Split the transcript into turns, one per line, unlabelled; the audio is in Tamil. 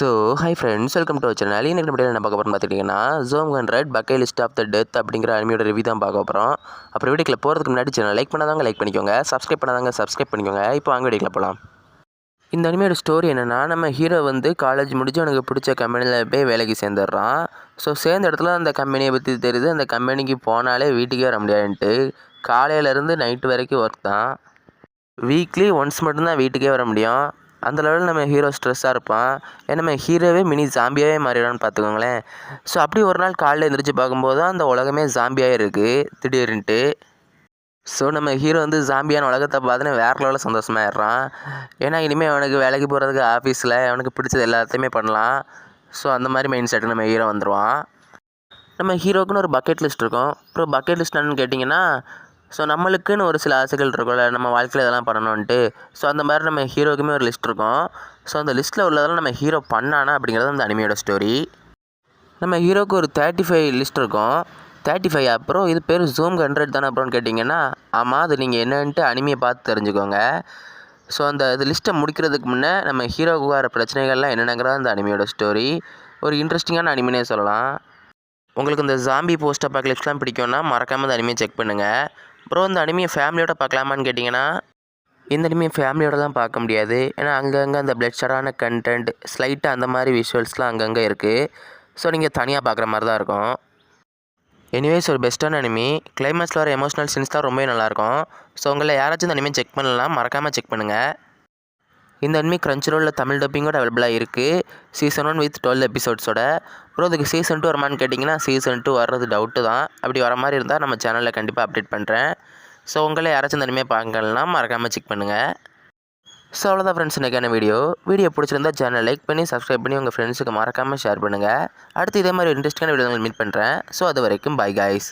So hi friends, welcome to our channel. இன்னைக்கு நம்ம என்ன பார்க்க போகிறோம்னு பார்த்துக்கிட்டிங்கன்னா, Zom hundred bucket list of the death அப்படிங்கிற அனிமையோட ரிவ்யூ தான் பார்க்க போகிறோம். அப்புறம் வீடியோக்குள்ள போகிறதுக்கு முன்னாடி சேனல் லைக் பண்ணாதாங்க லைக் பண்ணிக்கோங்க, சப்ஸ்கிரைப் பண்ணாதாங்க சப்ஸ்கிரைப் பண்ணிக்கோங்க. இப்போ வாங்க வீடியோக்குள்ள போகலாம். இந்த அனிமையோட ஸ்டோரி என்னென்னா, நம்ம ஹீரோ வந்து காலேஜ் முடிச்சு அவனுக்கு பிடிச்ச கம்பெனியில் போய் வேலைக்கு சேர்ந்துடுறான். ஸோ சேர்ந்த இடத்துல அந்த கம்பெனியை பற்றி தெரியுது. அந்த கம்பெனிக்கு போனாலே வீட்டுக்கே வர முடியாதுன்ட்டு காலையிலேருந்து நைட்டு வரைக்கும் ஒர்க் தான். வீக்லி ஒன்ஸ் மட்டும்தான் வீட்டுக்கே வர முடியும். அந்த லெவலில் நம்ம ஹீரோ ஸ்ட்ரெஸ்ஸாக இருப்பான். ஏன்னா நம்ம ஹீரோவே மினி ஜாம்பியாகவே மாறிடான்னு பார்த்துக்கோங்களேன். ஸோ அப்படி ஒரு நாள் காலையில் எழுந்திரிச்சு பார்க்கும்போது தான் அந்த உலகமே ஜாம்பியாக இருக்குது திடீர்னுட்டு. ஸோ நம்ம ஹீரோ வந்து ஜாம்பியான உலகத்தை பார்த்துன்னு வேறு லெவலில் சந்தோஷமாயிடுறான். ஏன்னா இனிமேல் அவனுக்கு வேலைக்கு போகிறதுக்கு ஆஃபீஸில் அவனுக்கு பிடிச்சது எல்லாத்தையுமே பண்ணலாம். ஸோ அந்த மாதிரி மைண்ட் செட்டு நம்ம ஹீரோ வந்துடுவான். நம்ம ஹீரோக்குன்னு ஒரு பக்கெட் லிஸ்ட் இருக்கும். அப்புறம் பக்கெட் லிஸ்ட் என்னன்னு கேட்டிங்கன்னா, ஸோ நம்மளுக்குன்னு ஒரு சில ஆசைகள் இருக்கும்ல, நம்ம வாழ்க்கையில் இதெல்லாம் பண்ணணுன்ட்டு. ஸோ அந்த மாதிரி நம்ம ஹீரோக்குமே ஒரு லிஸ்ட் இருக்கும். ஸோ அந்த லிஸ்ட்டில் உள்ளதெல்லாம் நம்ம ஹீரோ பண்ணானா அப்படிங்கிறது அந்த அனிமையோட ஸ்டோரி. நம்ம ஹீரோக்கு ஒரு 35 லிஸ்ட் இருக்கும். 35 அப்புறம் இது பேர் ஜூம் 100 தானே அப்புறம்னு கேட்டிங்கன்னா, ஆமாம், அது நீங்கள் என்னன்ட்டு அனிமையை பார்த்து தெரிஞ்சுக்கோங்க. ஸோ அந்த இது லிஸ்ட்டை முடிக்கிறதுக்கு முன்னே நம்ம ஹீரோவுக்கு வர பிரச்சனைகள்லாம் என்னென்னங்கிறது அந்த அனிமையோட ஸ்டோரி. ஒரு இன்ட்ரெஸ்டிங்கான அனிமைனே சொல்லலாம். உங்களுக்கு இந்த ஜாம்பி போஸ்ட் அப்பாக்கலிப்ஸ்லாம் பிடிக்கும்னா மறக்காமல் இந்த அனிமையை செக் பண்ணுங்கள். அப்புறம் இந்த அனிமையை ஃபேமிலியோட பார்க்கலாமான்னு கேட்டிங்கன்னா, இந்த அனிமையை ஃபேமிலியோட தான் பார்க்க முடியாது. ஏன்னா அங்கங்கே அந்த பிளட்ஷடான கண்டென்ட், ஸ்லைட்டாக அந்த மாதிரி விஷுவல்ஸ்லாம் அங்கங்கே இருக்குது. ஸோ நீங்கள் தனியாக பார்க்குற மாதிரி தான் இருக்கும். எனிவேஸ் ஒரு பெஸ்ட்டான அனிமி. கிளைமேக்ஸில் வர எமோஷனல் சீன்ஸ் தான் ரொம்பவே நல்லாயிருக்கும். ஸோ உங்களை யாராச்சும் இந்த அனிமையை செக் பண்ணலாம், மறக்காமல் செக் பண்ணுங்கள். இந்த அனிமி கிரன்ச்சிரோலில் தமிழ் டப்பிங்கோட அவைலபிளாக இருக்குது. Season 1 with 12 எபிசோட்ஸோட. அப்புறம் அதுக்கு சீசன் 2 வருமானு கேட்டிங்கன்னா, சீசன் 2 வர்றது டவுட்டு தான். அப்படி வர மாதிரி இருந்தால் நம்ம சேனலில் கண்டிப்பாக அப்டேட் பண்ணுறேன். ஸோ உங்களை யாராச்சும் இந்த அனிமையை பார்க்கலாம், மறக்காமல் செக் பண்ணுங்கள். ஸோ அவ்வளோதான் ஃப்ரெண்ட்ஸ், இன்றைக்கான வீடியோ பிடிச்சிருந்தா சேனலை லைக் பண்ணி சப்ஸ்கிரைப் பண்ணி உங்கள் ஃப்ரெண்ட்ஸுக்கு மறக்காமல் ஷேர் பண்ணுங்கள். அடுத்து இதே மாதிரி இன்ட்ரெஸ்டிங்கான வீடியோ மீட் பண்ணுறேன். ஸோ அது வரைக்கும் பை காய்ஸ்.